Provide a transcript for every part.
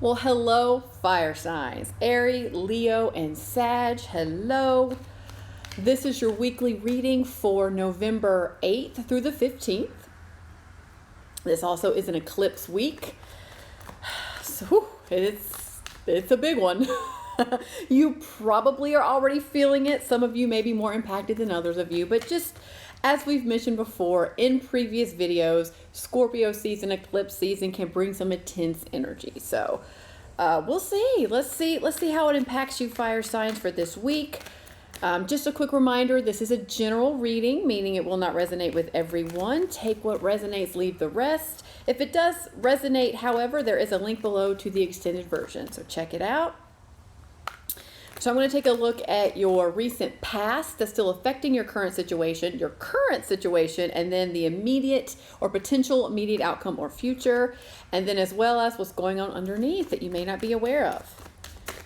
Well, hello, fire signs. Aries, Leo, and Sag. Hello. This is your weekly reading for November 8th through the 15th. This also is an eclipse week. So it's a big one. You probably are already feeling it. Some of you may be more impacted than others of you, but just as we've mentioned before in previous videos, Scorpio season, eclipse season can bring some intense energy. So we'll see. Let's see how it impacts you, fire signs, for this week. Just a quick reminder, this is a general reading, meaning it will not resonate with everyone. Take what resonates, leave the rest. If it does resonate, however, there is a link below to the extended version, so check it out. So I'm going to take a look at your recent past that's still affecting your current situation, and then the immediate or potential immediate outcome or future, and then as well as what's going on underneath that you may not be aware of.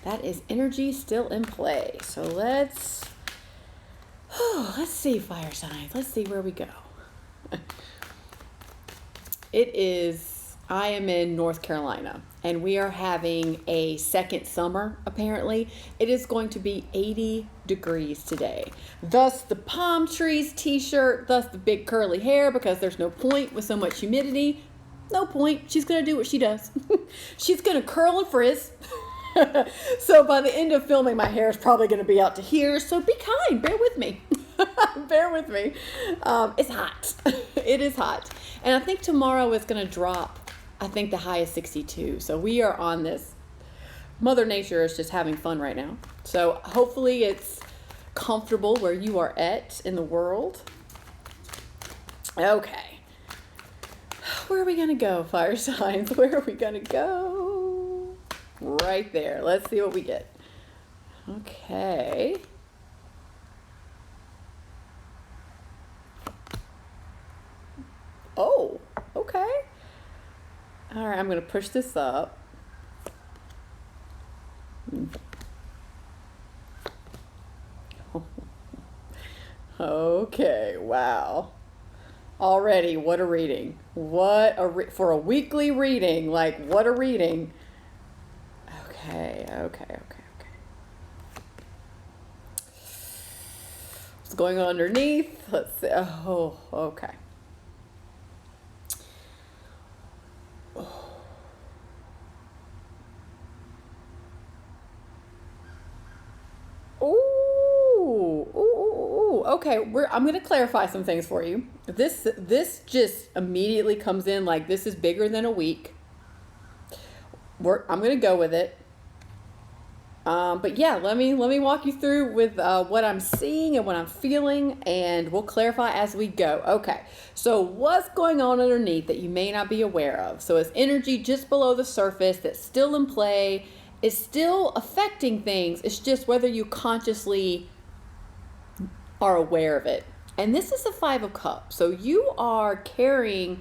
That is energy still in play. So let's see, fire signs. Let's see where we go. I am in North Carolina, and we are having a second summer, apparently. It is going to be 80 degrees today. Thus the palm trees t-shirt, thus the big curly hair, because there's no point with so much humidity. No point. She's going to do what she does. She's going to curl and frizz. So by the end of filming, my hair is probably going to be out to here. So be kind. Bear with me. Bear with me. It's hot. It is hot. And I think tomorrow is going to drop. I think the high is 62. So we are on this. Mother Nature is just having fun right now. So hopefully it's comfortable where you are at in the world. Okay. Where are we going to go, fire signs? Where are we going to go? Right there. Let's see what we get. Okay. Oh, okay. All right, I'm going to push this up. Okay, wow. Already, what a reading. For a weekly reading, like, what a reading. Okay. What's going on underneath? Let's see. Oh, okay. Okay, I'm going to clarify some things for you. This just immediately comes in like this is bigger than a week. I'm going to go with it. But yeah, let me walk you through with what I'm seeing and what I'm feeling, and we'll clarify as we go. Okay, so what's going on underneath that you may not be aware of? So it's energy just below the surface that's still in play. It's still affecting things. It's just whether you consciously are aware of it. And this is the 5 of Cups. So you are carrying,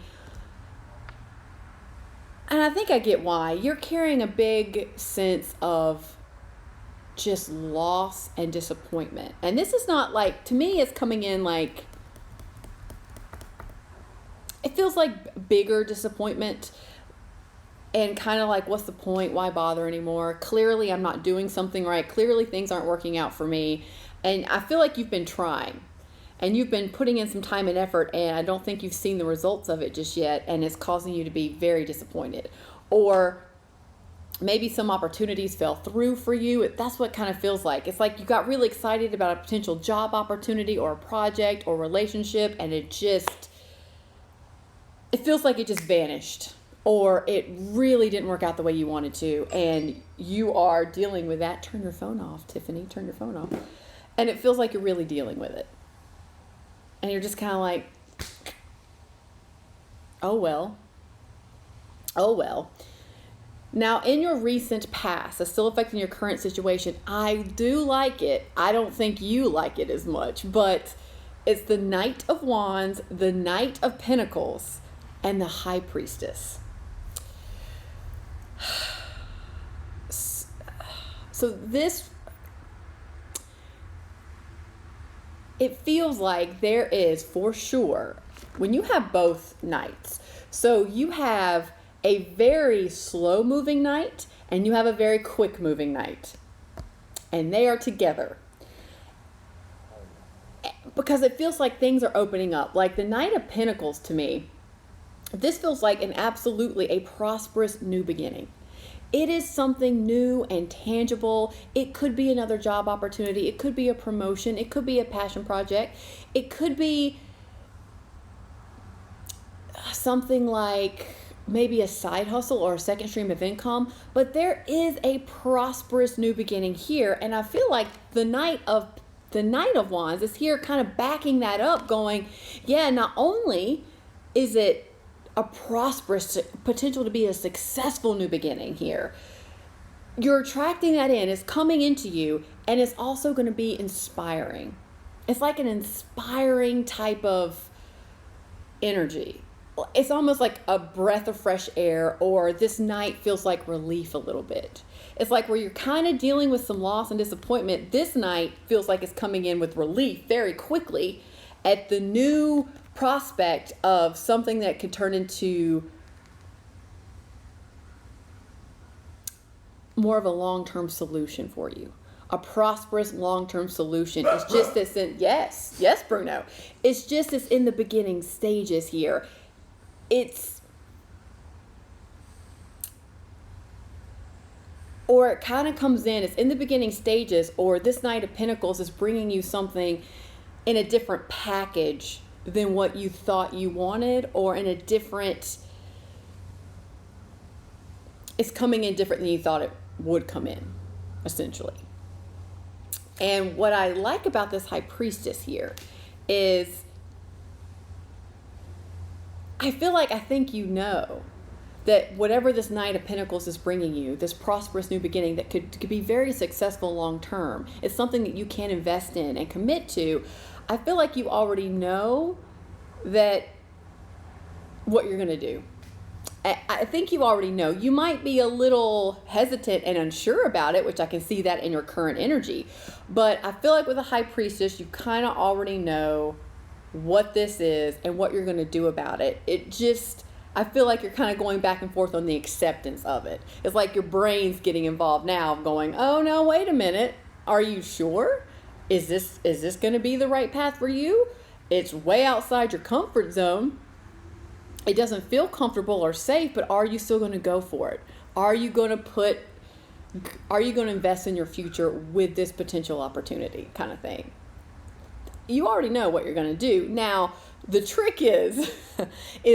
and I think I get why, you're carrying a big sense of just loss and disappointment. And this is not like, to me, it's coming in like, it feels like bigger disappointment. And kind of like, what's the point? Why bother anymore? Clearly, I'm not doing something right. Clearly, things aren't working out for me. And I feel like you've been trying. And you've been putting in some time and effort. And I don't think you've seen the results of it just yet. And it's causing you to be very disappointed. Or maybe some opportunities fell through for you. That's what it kind of feels like. It's like you got really excited about a potential job opportunity or a project or relationship. And it feels like it just vanished. Or it really didn't work out the way you wanted to, and you are dealing with that. Turn your phone off, Tiffany. Turn your phone off. And it feels like you're really dealing with it. And you're just kind of like, oh well. Oh well. Now, in your recent past, that's still affecting your current situation, I do like it. I don't think you like it as much, but it's the Knight of Wands, the Knight of Pentacles, and the High Priestess. So it feels like there is, for sure, when you have both knights, so you have a very slow moving knight, and you have a very quick moving knight. And they are together. Because it feels like things are opening up. Like the Knight of Pentacles to me, this feels like absolutely a prosperous new beginning. It is something new and tangible. It could be another job opportunity. It could be a promotion. It could be a passion project. It could be something like maybe a side hustle or a second stream of income. But there is a prosperous new beginning here. And I feel like the Knight of Wands is here kind of backing that up, going, yeah, not only is it a prosperous potential to be a successful new beginning here, you're attracting that in, it's coming into you, and it's also going to be inspiring. It's like an inspiring type of energy. It's almost like a breath of fresh air, or this night feels like relief a little bit. It's like where you're kind of dealing with some loss and disappointment. This night feels like it's coming in with relief very quickly at the new prospect of something that could turn into more of a long-term solution for you. A prosperous long-term solution. It's just this in, yes, Bruno. It's just this in the beginning stages here. Or it kind of comes in, it's in the beginning stages, or this Knight of Pentacles is bringing you something in a different package than what you thought you wanted, or in a different, it's coming in different than you thought it would come in, essentially. And what I like about this High Priestess here is I think you know that whatever this Knight of Pentacles is bringing you, this prosperous new beginning that could be very successful long term, it's something that you can invest in and commit to. I feel like you already know that what you're going to do. I think you already know. You might be a little hesitant and unsure about it, which I can see that in your current energy. But I feel like with a High Priestess, you kind of already know what this is and what you're going to do about it. I feel like you're kind of going back and forth on the acceptance of it. It's like your brain's getting involved now, going, oh no, wait a minute. Are you sure? Is this going to be the right path for you? It's way outside your comfort zone. It doesn't feel comfortable or safe, but are you still going to go for it? Are you going to invest in your future with this potential opportunity kind of thing? You already know what you're going to do. Now, the trick is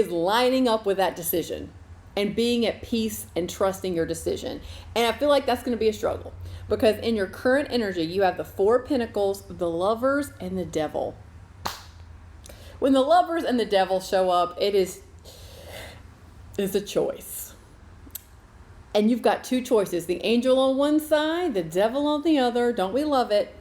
lining up with that decision and being at peace and trusting your decision. And I feel like that's going to be a struggle because in your current energy, you have the Four of Pentacles, the Lovers, and the Devil. When the Lovers and the Devil show up, it's a choice. And you've got two choices, the Angel on one side, the Devil on the other. Don't we love it?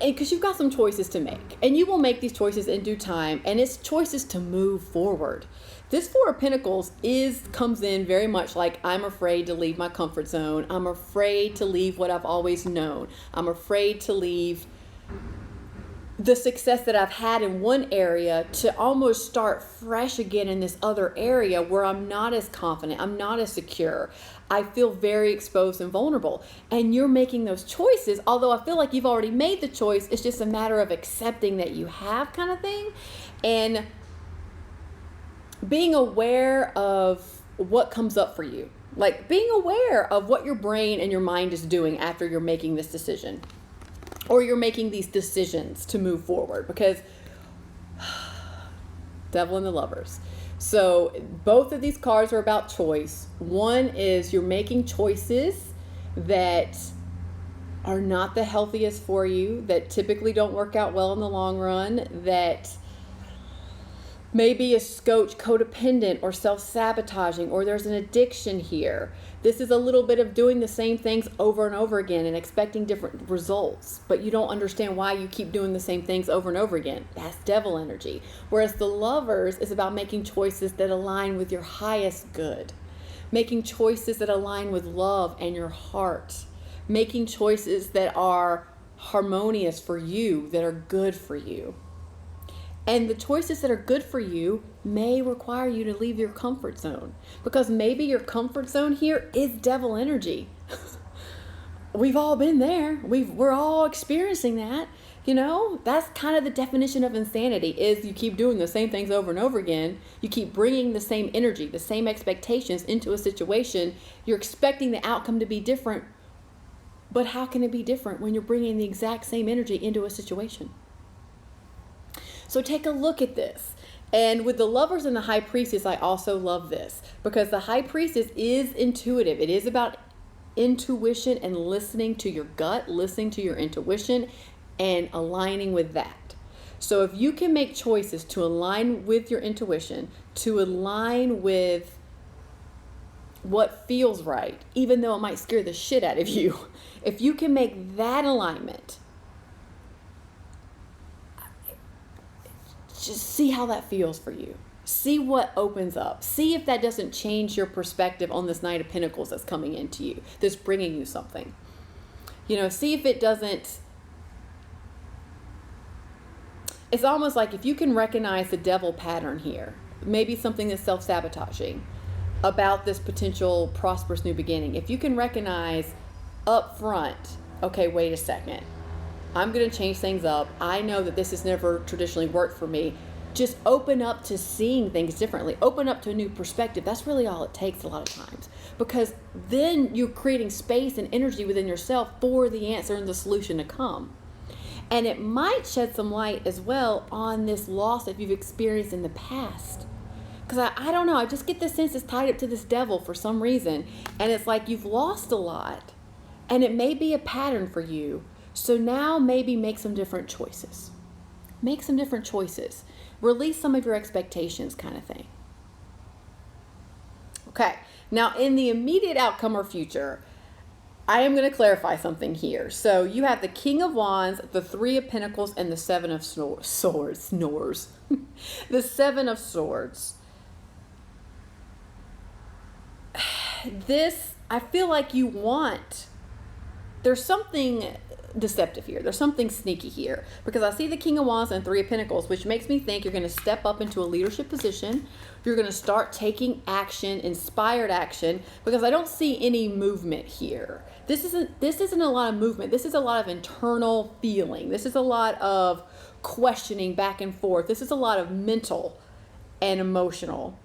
Because you've got some choices to make, and you will make these choices in due time, and it's choices to move forward. This Four of Pentacles comes in very much like, I'm afraid to leave my comfort zone. I'm afraid to leave what I've always known. I'm afraid to leave the success that I've had in one area to almost start fresh again in this other area where I'm not as confident, I'm not as secure. I feel very exposed and vulnerable. And you're making those choices, although I feel like you've already made the choice. It's just a matter of accepting that you have, kind of thing. And being aware of what comes up for you. Like being aware of what your brain and your mind is doing after you're making this decision. Or you're making these decisions to move forward, because Devil and the Lovers. So both of these cards are about choice. One is you're making choices that are not the healthiest for you, that typically don't work out well in the long run, that maybe is codependent or self-sabotaging, or there's an addiction here. This is a little bit of doing the same things over and over again and expecting different results, but you don't understand why you keep doing the same things over and over again. That's Devil energy. Whereas the Lovers is about making choices that align with your highest good, making choices that align with love and your heart, making choices that are harmonious for you, that are good for you. And the choices that are good for you may require you to leave your comfort zone, because maybe your comfort zone here is devil energy. We've all been there. We're all experiencing that. You know, that's kind of the definition of insanity, is you keep doing the same things over and over again. You keep bringing the same energy, the same expectations into a situation. You're expecting the outcome to be different. But how can it be different when you're bringing the exact same energy into a situation? So take a look at this. And with the Lovers and the High Priestess, I also love this, because the High Priestess is intuitive. It is about intuition and listening to your gut, listening to your intuition, and aligning with that. So if you can make choices to align with your intuition, to align with what feels right, even though it might scare the shit out of you, if you can make that alignment, just see how that feels for you. See what opens up. See if that doesn't change your perspective on this Knight of Pentacles that's coming into you, that's bringing you something. You know, see if it doesn't. It's almost like if you can recognize the devil pattern here, maybe something that's self-sabotaging about this potential prosperous new beginning. If you can recognize up front, okay, wait a second, I'm going to change things up. I know that this has never traditionally worked for me. Just open up to seeing things differently. Open up to a new perspective. That's really all it takes a lot of times. Because then you're creating space and energy within yourself for the answer and the solution to come. And it might shed some light as well on this loss that you've experienced in the past. Because I don't know, I just get this sense it's tied up to this devil for some reason. And it's like you've lost a lot. And it may be a pattern for you. So now maybe make some different choices. Make some different choices. Release some of your expectations, kind of thing. Okay, now in the immediate outcome or future, I am going to clarify something here. So you have the King of Wands, the Three of Pentacles, and the Seven of Swords. The Seven of Swords. This, I feel like you want, there's something deceptive here. There's something sneaky here, because I see the King of Wands and Three of Pentacles, which makes me think you're going to step up into a leadership position. You're going to start taking action, inspired action, because I don't see any movement here. This isn't a lot of movement. This is a lot of internal feeling. This is a lot of questioning back and forth. This is a lot of mental and emotional.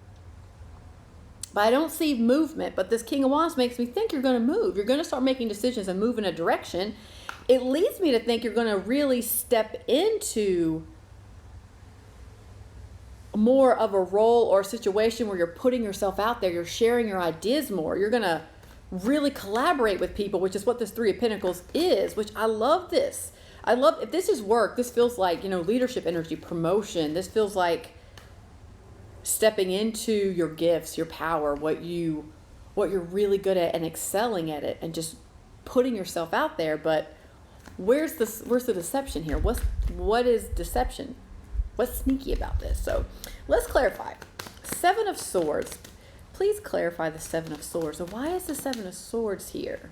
But I don't see movement. But this King of Wands makes me think you're going to move. You're going to start making decisions and move in a direction. It leads me to think you're going to really step into more of a role or a situation where you're putting yourself out there. You're sharing your ideas more. You're going to really collaborate with people, which is what this Three of Pentacles is, which I love this. I love, if this is work, this feels like, you know, leadership energy, promotion. This feels like stepping into your gifts, your power, what you're really good at and excelling at it, and just putting yourself out there. But where's the deception here? What is deception? What's sneaky about this? So let's clarify. Seven of Swords. Please clarify the Seven of Swords. So why is the Seven of Swords here?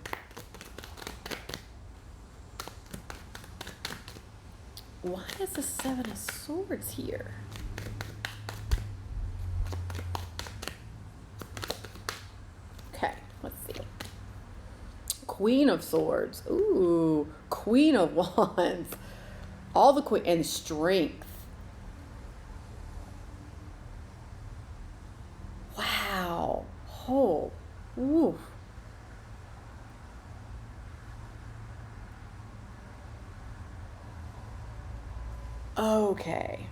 Why is the Seven of Swords here? Okay, let's see. Queen of Swords. Ooh, Queen of Wands. All the Queen, and strength. Wow. Oh, ooh. Okay.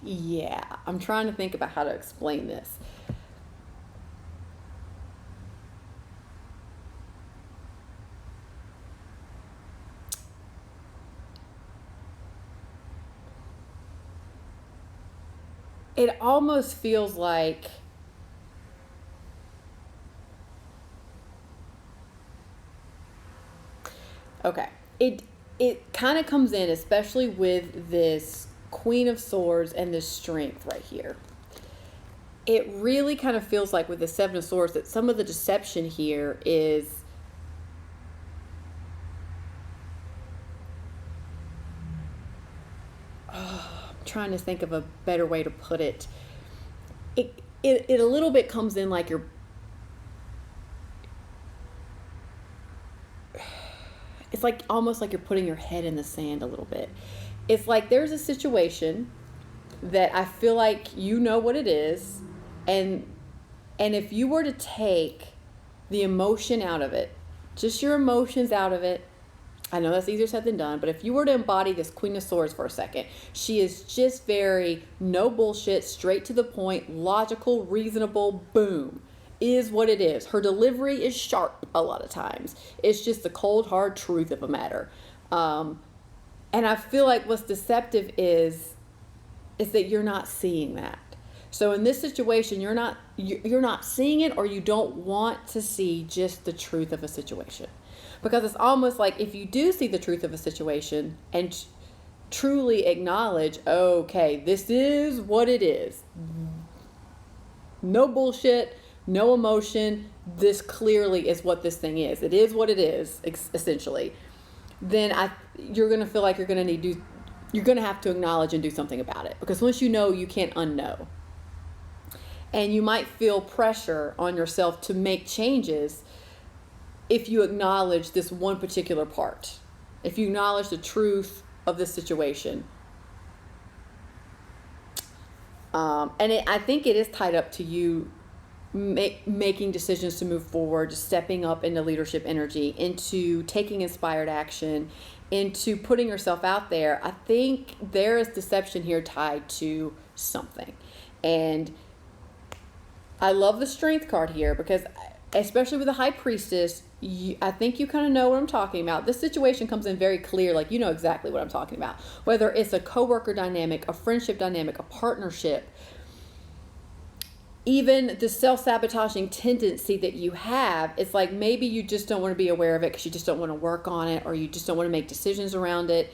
Yeah, I'm trying to think about how to explain this. It almost feels like okay. It kind of comes in, especially with this Queen of Swords and this Strength right here. It really kind of feels like with the Seven of Swords that some of the deception here is I'm trying to think of a better way to put it. It a little bit comes in like it's like almost like you're putting your head in the sand a little bit. It's like there's a situation that I feel like you know what it is, and if you were to take the emotion out of it, just your emotions out of it, I know that's easier said than done, but if you were to embody this Queen of Swords for a second, she is just very no bullshit, straight to the point, logical, reasonable, boom, is what it is. Her delivery is sharp a lot of times. It's just the cold, hard truth of a matter. And I feel like what's deceptive is that you're not seeing that. So in this situation, you're not seeing it, or you don't want to see just the truth of a situation. Because it's almost like if you do see the truth of a situation and truly acknowledge, okay, this is what it is. No bullshit, no emotion. This clearly is what this thing is. It is what it is, essentially. Then you're going to feel like you're going to have to acknowledge and do something about it. Because once you know, you can't unknow. And you might feel pressure on yourself to make changes if you acknowledge this one particular part. If you acknowledge the truth of this situation. I think it is tied up to you making decisions to move forward, stepping up into leadership energy, into taking inspired action, into putting yourself out there. I think there is deception here tied to something. And I love the Strength card here because, especially with the High Priestess, I think you kind of know what I'm talking about. This situation comes in very clear, like you know exactly what I'm talking about. Whether it's a coworker dynamic, a friendship dynamic, a partnership, even the self-sabotaging tendency that you have, it's like maybe you just don't want to be aware of it because you just don't want to work on it, or you just don't want to make decisions around it,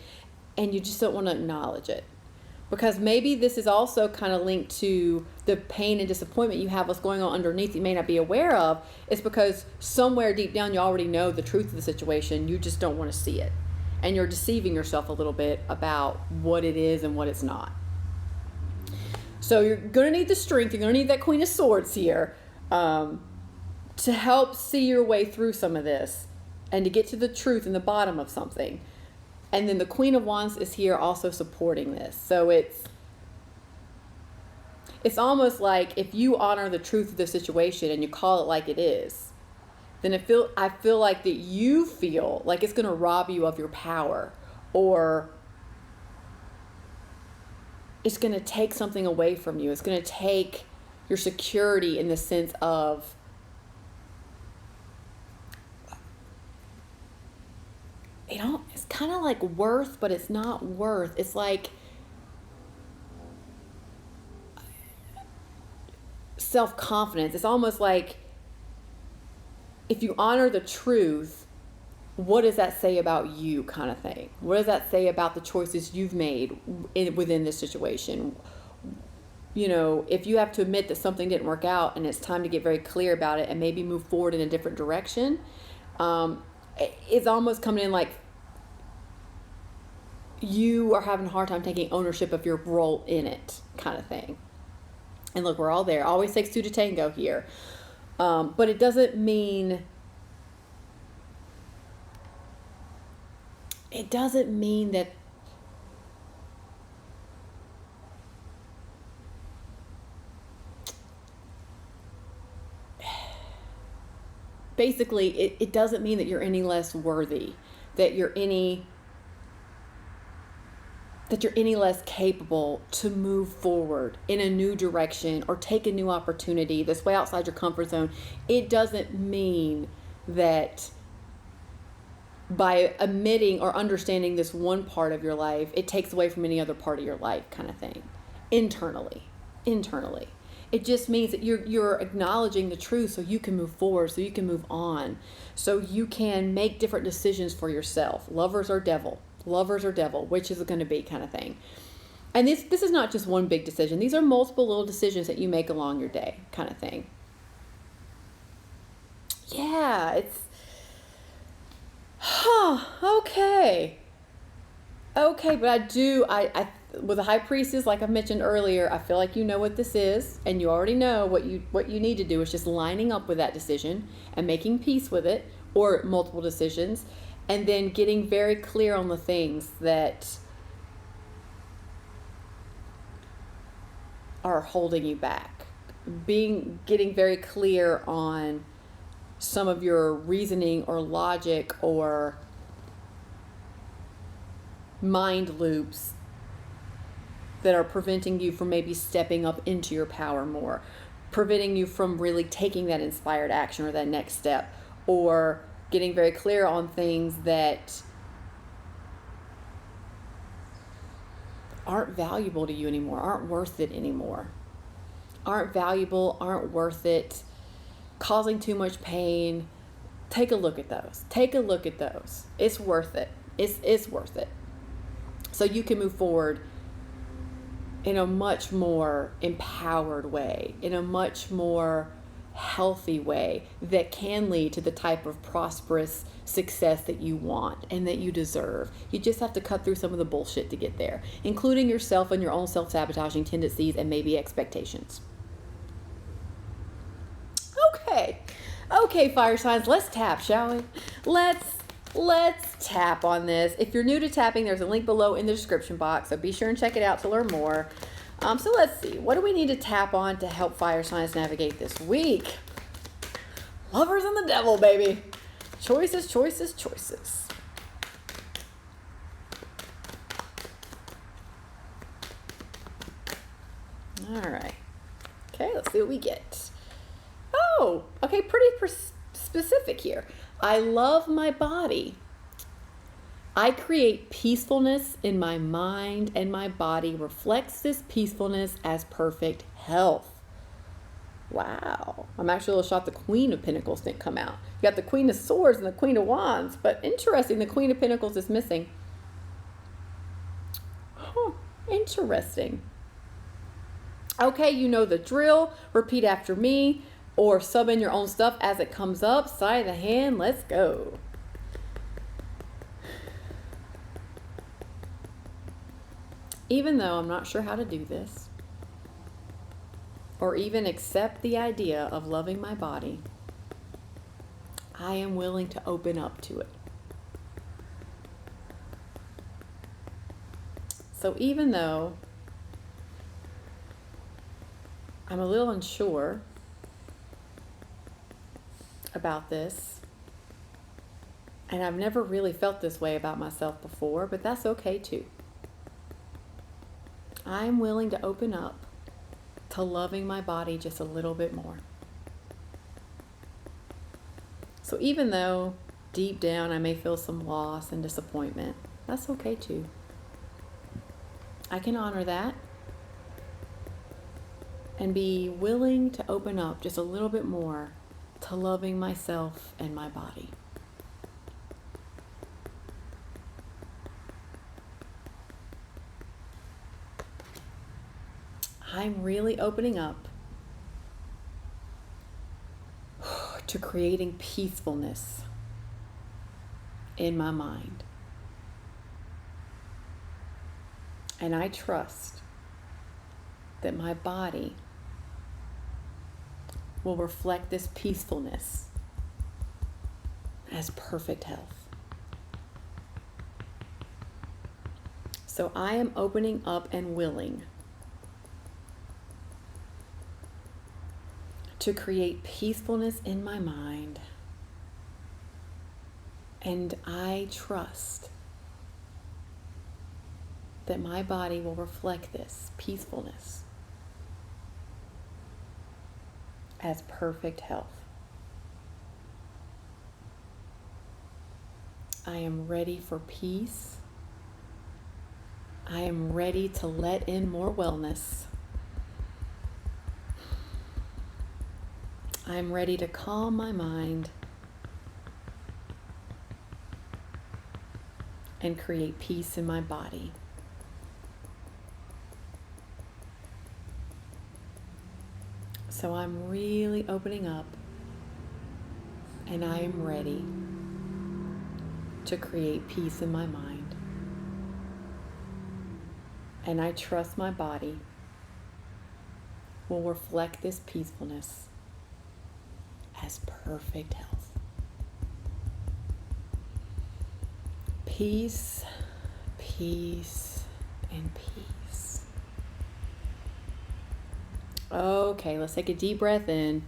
and you just don't want to acknowledge it. Because maybe this is also kind of linked to the pain and disappointment you have, what's going on underneath you may not be aware of. It's because somewhere deep down you already know the truth of the situation, you just don't want to see it. And you're deceiving yourself a little bit about what it is and what it's not. So you're going to need the Strength, you're going to need that Queen of Swords here to help see your way through some of this and to get to the truth in the bottom of something. And then the Queen of Wands is here also supporting this. So it's almost like if you honor the truth of the situation and you call it like it is, then I feel like that you feel like it's going to rob you of your power, or it's going to take something away from you. It's going to take your security in the sense of it's kind of like worth, but it's not worth. It's like self-confidence. It's almost like if you honor the truth, what does that say about you, kind of thing? What does that say about the choices you've made within this situation? You know, if you have to admit that something didn't work out and it's time to get very clear about it and maybe move forward in a different direction, it's almost coming in like you are having a hard time taking ownership of your role in it, kind of thing. And look, we're all there. Always takes two to tango here. But it doesn't mean that basically it doesn't mean that you're any less worthy, that you're any less capable to move forward in a new direction or take a new opportunity that's way outside your comfort zone. It doesn't mean that by omitting or understanding this one part of your life, it takes away from any other part of your life, kind of thing. Internally. It just means that you're acknowledging the truth so you can move forward, so you can move on, so you can make different decisions for yourself. Lovers or devil, which is it going to be, kind of thing. And this is not just one big decision. These are multiple little decisions that you make along your day, kind of thing. Yeah, it's... okay. Okay, but I with the High Priestess, like I mentioned earlier, I feel like you know what this is, and you already know what you need to do is just lining up with that decision and making peace with it, or multiple decisions, and then getting very clear on the things that are holding you back. Getting very clear on some of your reasoning or logic or mind loops that are preventing you from maybe stepping up into your power more, preventing you from really taking that inspired action or that next step, or getting very clear on things that aren't valuable to you anymore, aren't worth it anymore, aren't valuable, aren't worth it, causing too much pain. Take a look at those. Take a look at those. It's worth it. It's worth it. So you can move forward in a much more empowered way, in a much more healthy way that can lead to the type of prosperous success that you want and that you deserve. You just have to cut through some of the bullshit to get there, including yourself and your own self-sabotaging tendencies and maybe expectations. Okay, fire signs, let's tap, shall we? Let's tap on this. If you're new to tapping, there's a link below in the description box, so be sure and check it out to learn more. So let's see, what do we need to tap on to help fire signs navigate this week? Lovers and the devil, baby. Choices, choices, choices. All right. Okay, let's see what we get. Oh, okay, pretty specific here. I love my body. I create peacefulness in my mind, and my body reflects this peacefulness as perfect health. Wow. I'm actually a little shocked the Queen of Pentacles didn't come out. You got the Queen of Swords and the Queen of Wands, but interesting, the Queen of Pentacles is missing. Interesting. Okay, you know the drill. Repeat after me, or sub in your own stuff as it comes up. Side of the hand, let's go. Even though I'm not sure how to do this, or even accept the idea of loving my body, I am willing to open up to it. So even though I'm a little unsure about this, and I've never really felt this way about myself before, but that's okay too. I'm willing to open up to loving my body just a little bit more. So even though deep down I may feel some loss and disappointment, that's okay too. I can honor that and be willing to open up just a little bit more to loving myself and my body. I'm really opening up to creating peacefulness in my mind. And I trust that my body will reflect this peacefulness as perfect health. So I am opening up and willing to create peacefulness in my mind, and I trust that my body will reflect this peacefulness as perfect health. I am ready for peace. I am ready to let in more wellness. I'm ready to calm my mind and create peace in my body. So I'm really opening up, and I am ready to create peace in my mind. And I trust my body will reflect this peacefulness as perfect health. Peace, peace, and peace. Okay, let's take a deep breath in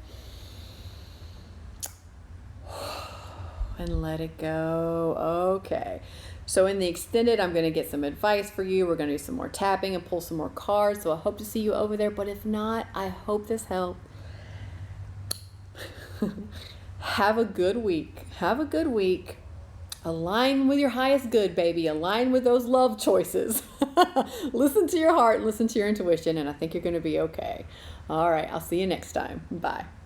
and let it go. Okay. So in the extended, I'm going to get some advice for you. We're going to do some more tapping and pull some more cards. So I hope to see you over there. But if not, I hope this helped. Have a good week. Have a good week. Align with your highest good, baby. Align with those love choices. Listen to your heart, listen to your intuition, and I think you're going to be okay. All right, I'll see you next time. Bye.